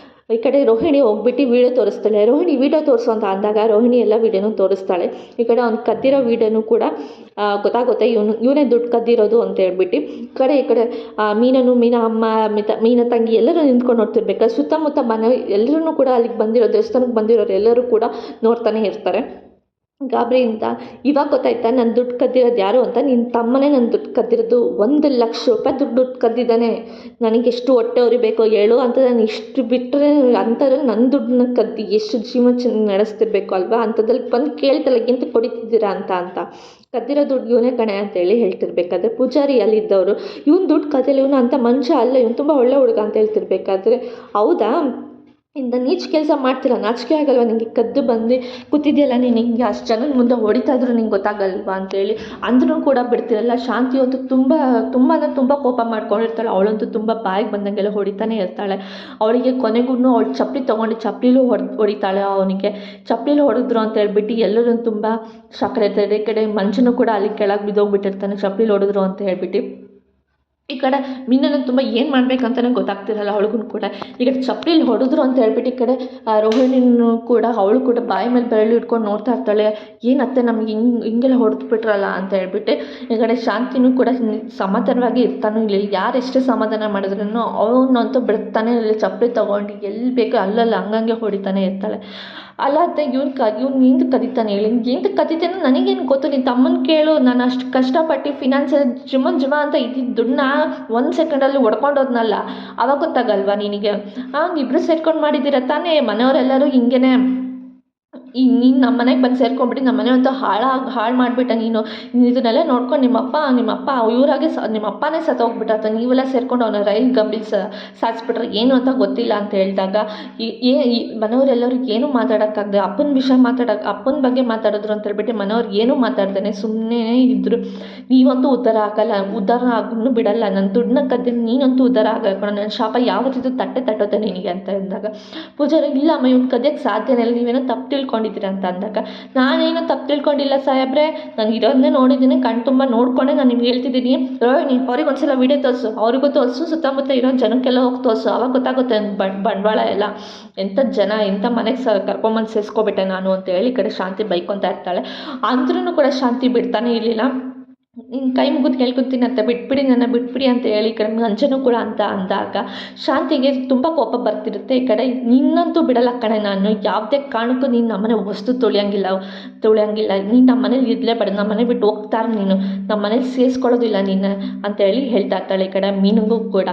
ಈ ಕಡೆ ರೋಹಿಣಿ ಹೋಗ್ಬಿಟ್ಟು ವೀಡಿಯೋ ತೋರಿಸ್ತಾಳೆ. ರೋಹಿಣಿ ವೀಡಿಯೋ ತೋರಿಸು ಅಂತ ಅಂದಾಗ ರೋಹಿಣಿ ಎಲ್ಲ ವೀಡಿಯೋನೂ ತೋರಿಸ್ತಾಳೆ. ಈ ಕಡೆ ಅವ್ನು ಕದ್ದಿರೋ ವೀಡಿಯೋನೂ ಕೂಡ ಗೊತ್ತಾಗುತ್ತೆ ಇವನೇ ದುಡ್ಡು ಕದ್ದಿರೋದು ಅಂತ ಹೇಳ್ಬಿಟ್ಟು. ಈ ಕಡೆ ಮೀನಾ ಅಮ್ಮ ಮೀನ ತಂಗಿ ಎಲ್ಲರೂ ನಿಂತ್ಕೊಂಡು ನೋಡ್ತಿರ್ಬೇಕಾದ್ರೆ ಸುತ್ತಮುತ್ತ ಮನೆ ಎಲ್ಲರೂ ಕೂಡ ಅಲ್ಲಿಗೆ ಬಂದಿರೋ ದೇವಸ್ಥಾನಕ್ಕೆ ಬಂದಿರೋರು ಎಲ್ಲರೂ ಕೂಡ ನೋಡ್ತಾನೆ ಇರ್ತಾರೆ ಗಾಬರಿಯಿಂದ. ಇವಾಗ ಗೊತ್ತಾಯ್ತಾ ನಾನು ದುಡ್ಡು ಕದ್ದಿರೋದು ಯಾರು ಅಂತ, ನಿನ್ನ ತಮ್ಮನೇ ನನ್ನ ದುಡ್ಡು ಕದ್ದಿರೋದು, 1,00,000 ರೂಪಾಯಿ ದುಡ್ಡು ಕದ್ದಿದ್ದಾನೆ, ನನಗೆ ಎಷ್ಟು ಹೊಟ್ಟೆ ಉರಿಬೇಕೋ ಹೇಳು ಅಂತ. ನಾನು ಇಷ್ಟು ಬಿಟ್ಟರೆ ಅಂಥದ್ರಲ್ಲಿ ನನ್ನ ದುಡ್ಡನ್ನ ಕದ್ದಿ ಎಷ್ಟು ಜೀವ ನಡೆಸ್ತಿರ್ಬೇಕು ಅಲ್ವಾ, ಅಂಥದ್ರಲ್ಲಿ ಬಂದು ಕೇಳ್ತಲ್ಲ ಎಂತ ಕೊಡಿತಿದ್ದೀರಾ ಅಂತ ಕದ್ದಿರೋ ದುಡ್ಡು ಇವನೇ ಕಣೆ ಅಂತೇಳಿ ಹೇಳ್ತಿರ್ಬೇಕಾದ್ರೆ ಪೂಜಾರಿ ಅಲ್ಲಿದ್ದವರು ಇವ್ನು ದುಡ್ಡು ಕದಿಲ್ಲ, ಇವನು ಅಂಥ ಮನುಷ್ಯ ಅಲ್ಲ, ಇವ್ನು ತುಂಬ ಒಳ್ಳೆ ಹುಡುಗ ಅಂತ ಹೇಳ್ತಿರ್ಬೇಕಾದ್ರೆ ಹೌದಾ ಇಂಥ ನೀಚ ಕೆಲಸ ಮಾಡ್ತಿಲ್ಲ, ನಾಚಿಕೆ ಆಗಲ್ವ ನಿನಗೆ, ಕದ್ದು ಬಂದು ಕೂತಿದೆಯಲ್ಲ ನೀನು, ಹಿಂಗೆ ಅಷ್ಟು ಜನದ ಮುಂದೆ ಹೊಡಿತಾ ಇದ್ರು ನಿಂಗೆ ಗೊತ್ತಾಗಲ್ವಾ ಅಂತೇಳಿ ಅಂದ್ರೂ ಕೂಡ ಬಿಡ್ತಿರಲ್ಲ. ಶಾಂತಿ ಅಂತೂ ತುಂಬ ಕೋಪ ಮಾಡ್ಕೊಂಡಿರ್ತಾಳೆ. ಅವಳಂತೂ ತುಂಬ ಬಾಯಿಗೆ ಬಂದಂಗೆಲ್ಲ ಹೊಡಿತಾನೆ ಇರ್ತಾಳೆ. ಅವಳಿಗೆ ಕೊನೆಗೂ ಅವಳು ಚಪ್ಪಲಿ ತೊಗೊಂಡು ಚಪ್ಪಲಿಲೂ ಹೊಡಿತಾಳೆ. ಅವನಿಗೆ ಚಪ್ಪಲಿಲೂ ಹೊಡೆದ್ರು ಅಂತ ಹೇಳ್ಬಿಟ್ಟು ಎಲ್ಲರೂ ತುಂಬ ಶಾಕ್ ಇರ್ತಾರೆ. ಈ ಕಡೆ ಮಂಜುನೂ ಕೂಡ ಅಲ್ಲಿ ಕೆಳಗೆ ಬಿದ್ದೋಗ್ಬಿಟ್ಟಿರ್ತಾನೆ ಚಪ್ಪಲಿಲಿ ಹೊಡೆದ್ರು ಅಂತ ಹೇಳ್ಬಿಟ್ಟು. ಈ ಕಡೆ ಮೀನನ್ನು ತುಂಬ ಏನು ಮಾಡಬೇಕಂತಲೇ ಗೊತ್ತಾಗ್ತಿರಲ್ಲ ಅವಳಿಗೂ ಕೂಡ. ಈಗ ಚಪ್ಪಲಿಲಿ ಹೊಡೆದ್ರು ಅಂತ ಹೇಳ್ಬಿಟ್ಟು ಈ ಕಡೆ ರೋಹಿಣಿನೂ ಕೂಡ ಅವಳು ಕೂಡ ಬಾಯಿ ಮೇಲೆ ಬೆರಳು ಇಟ್ಕೊಂಡು ನೋಡ್ತಾ ಇರ್ತಾಳೆ. ಏನು ಅತ್ತೆ ನಮ್ಗೆ ಹಿಂಗೆಲ್ಲ ಹೊಡೆದ್ಬಿಟ್ರಲ್ಲ ಅಂತ ಹೇಳ್ಬಿಟ್ಟು. ಈ ಕಡೆ ಶಾಂತಿನೂ ಕೂಡ ಸಮಾಧಾನವಾಗಿ ಇರ್ತಾನೂ ಇಲ್ಲ. ಯಾರು ಎಷ್ಟೇ ಸಮಾಧಾನ ಮಾಡಿದ್ರೂ ಅವನಂತೂ ಬಿಡ್ತಾನೆ ಇಲ್ಲ. ಚಪ್ಪಲಿ ತೊಗೊಂಡು ಎಲ್ಲಿ ಬೇಕೋ ಅಲ್ಲಲ್ಲಿ ಹಂಗಂಗೆ ಹೊಡಿತಾನೆ ಇರ್ತಾಳೆ. ಅಲ್ಲ ಅತ್ತೆ ಇವ್ನು ಎಂತಕ್ಕೆ ಕದೀತಾನೆ ಹೇಳಿ, ಎಂತಕ್ಕೆ ಕದೀತಾನೋ ನನಗೇನು ಗೊತ್ತು, ನಿನ್ನ ತಮ್ಮನ ಕೇಳು. ನಾನು ಅಷ್ಟು ಕಷ್ಟಪಟ್ಟು ಫಿನಾನ್ಸಲ್ಲಿ ಜುಮ ಅಂತ ಇದ್ದಿದ್ದು ದುಡ್ಡನ್ನ 1 ಸೆಕೆಂಡಲ್ಲಿ ಹೊಡ್ಕೊಂಡೋದ್ನಲ್ಲ, ಆವಾಗ ಗೊತ್ತಾಗಲ್ವಾ ನಿನಗೆ? ಇಬ್ಬರು ಸೇರ್ಕೊಂಡು ಮಾಡಿದ್ದೀರ ತಾನೇ, ಮನೆಯವರೆಲ್ಲರೂ ಹಿಂಗೇನೆ. ನೀನು ನಮ್ಮ ಮನೆಗೆ ಬಂದು ಸೇರ್ಕೊಂಡ್ಬಿಟ್ಟು ನಮ್ಮ ಮನೆ ಅಂತೂ ಹಾಳು ಮಾಡಿಬಿಟ್ಟ ನೀನು. ಇದನ್ನೆಲ್ಲ ನೋಡ್ಕೊಂಡು ನಿಮ್ಮಪ್ಪ ಇವರಾಗೆ ನಿಮ್ಮ ಅಪ್ಪನೇ ಸತ್ತೋಗ್ಬಿಟ್ಟ. ನೀವೆಲ್ಲ ಸೇರ್ಕೊಂಡು ಅವನ ರೈಲ್ ಗಂಬಿಲ್ ಸಾರಿಸ್ಬಿಟ್ರೆ ಏನು ಅಂತ ಗೊತ್ತಿಲ್ಲ ಅಂತ ಹೇಳಿದಾಗ ಈ ಮನೆಯವರೆಲ್ಲರೂ ಏನೂ ಮಾತಾಡೋಕ್ಕಾಗದೆ ಅಪ್ಪನ ಬಗ್ಗೆ ಮಾತಾಡಿದ್ರು ಅಂತ ಹೇಳ್ಬಿಟ್ಟು ಮನೆಯವ್ರು ಏನೂ ಮಾತಾಡ್ದೇನೆ ಸುಮ್ಮನೆ ಇದ್ದರು. ನೀವಂತೂ ಉದ್ಧಾರ ಆಗೂ ಬಿಡಲ್ಲ, ನನ್ನ ದುಡ್ಡನ್ನ ಕದ್ದಿದ್ದು ನೀನಂತೂ ಉದ್ಧಾರ ಆಗಲ್ಲ, ನನ್ನ ಶಾಪ ಯಾವತ್ತಿದ್ದು ತಟ್ಟೋದೆ ನಿನಗೆ ಅಂತ ಹೇಳಿದಾಗ ಪೂಜಾರಿ ಇಲ್ಲ ಅಮ್ಮ ಇವ್ನು ಕದಿಯೋಕ್ಕೆ ಸಾಧ್ಯನೇ ಇಲ್ಲ, ನೀವೇನೋ ತಪ್ಪು ತಿಳ್ಕೊಂಡಿದ್ದೀರ ಅಂತ ಅಂದಾಗ ನಾನೇನು ತಪ್ಪು ತಿಳ್ಕೊಂಡಿಲ್ಲ ಸಾಹೇಬ್ರೆ, ನಾನು ಇರೋದನ್ನೇ ನೋಡಿದ್ದೀನಿ, ಕಣ್ ತುಂಬ ನೋಡ್ಕೊಂಡೆ ನಾನು ನಿಮ್ಗೆ ಹೇಳ್ತಿದ್ದೀನಿ. ರೋಹಿಣಿ ಅವ್ರಿಗೆ ಒಂದ್ಸಲ ವೀಡಿಯೋ ತೋರಿಸು, ಅವ್ರಿಗೂ ತೋರಿಸು, ಸುತ್ತಮುತ್ತ ಇರೋ ಜನಕ್ಕೆಲ್ಲ ಹೋಗಿ ತೋರಿಸು, ಅವಾಗ ಗೊತ್ತಾಗುತ್ತೆ ಬಂಡವಾಳ ಎಲ್ಲ ಎಂಥ ಜನ ಎಂಥ ಮನೆಗೆ ಕರ್ಕೊಂಬಂದು ಸೇರಿಸ್ಕೊಬಿಟ್ಟೆ ನಾನು ಅಂತ ಹೇಳಿ ಈ ಕಡೆ ಶಾಂತಿ ಬೈಕೊತಾ ಇರ್ತಾಳೆ. ಅಂದ್ರೂ ಕೂಡ ಶಾಂತಿ ಬಿಡ್ತಾನೆ ಇರಲಿಲ್ಲ. ನಿನ್ನ ಕೈ ಮುಗಿದು ಕೇಳ್ಕೊತೀನಿ ಅಂತ ಬಿಟ್ಬಿಡಿ, ನನ್ನ ಬಿಟ್ಬಿಡಿ ಅಂತ ಹೇಳಿ ಈ ಕಡೆ ಮಂಜನೂ ಕೂಡ ಅಂತ ಅಂದಾಗ ಶಾಂತಿಗೆ ತುಂಬ ಕೋಪ ಬರ್ತಿರುತ್ತೆ. ಈ ಕಡೆ ನಿನ್ನಂತೂ ಬಿಡಲ್ಲ ಕಣೆ, ನಾನು ಯಾವುದೇ ಕಾರಣಕ್ಕೂ ನೀನು ನಮ್ಮನೆ ವಸ್ತು ತೊಳೆಯಂಗಿಲ್ಲ, ನೀನು ನಮ್ಮ ಮನೇಲಿ ಇರಲೇಬೇಡ, ನಮ್ಮ ಮನೆ ಬಿಟ್ಟು ಹೋಗ್ತಾರೆ, ನೀನು ನಮ್ಮ ಮನೇಲಿ ಸೇರಿಸ್ಕೊಳ್ಳೋದಿಲ್ಲ ನೀನು ಅಂತೇಳಿ ಹೇಳ್ತಾ ಇರ್ತಾಳೆ. ಈ ಕಡೆ ಮೀನಿಗೂ ಕೂಡ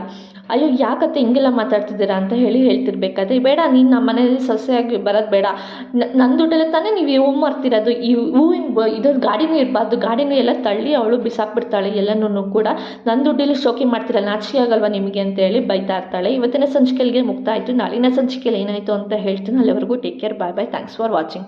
ಅಯ್ಯೋ ಯಾಕತ್ತೆ ಹಿಂಗೆಲ್ಲ ಮಾತಾಡ್ತಿದ್ದೀರಾ ಅಂತ ಹೇಳ್ತಿರ್ಬೇಕಾದ್ರೆ ಬೇಡ ನೀನು ನಮ್ಮ ಮನೇಲಿ ಸೊಸೆಯಾಗಿ ಬರೋದು ಬೇಡ, ನನ್ನ ದುಡ್ಡಲ್ಲೇ ತಾನೇ ನೀವು ಹೂ ಮಾರ್ತಿರೋದು, ಈ ಹೂವಿನ ಇದು ಗಾಡಿನೂ ಇರಬಾರ್ದು, ಗಾಡಿನೂ ಎಲ್ಲ ತಳ್ಳಿ ಅವಳು ಬಿಸಾಕ್ಬಿಡ್ತಾಳೆ ಎಲ್ಲನೂ ಕೂಡ, ನನ್ನ ದುಡ್ಡಲ್ಲಿ ಶೋಕಿ ಮಾಡ್ತಿರಲ್ಲ, ನಾಚಿಕೆ ಆಗಲ್ವಾ ನಿಮಗೆ ಅಂತೇಳಿ ಬೈತಾ ಇರ್ತಾಳೆ. ಇವತ್ತಿನ ಸಂಚಿಕೆಗೆ ಮುಕ್ತಾಯಿತು. ನಾಳಿನ ಸಂಚಿಕೆಯಲ್ಲಿ ಏನಾಯಿತು ಅಂತ ಹೇಳ್ತೀನಿ. ಅಲ್ಲಿವರೆಗೂ take care, bye bye, thanks for watching.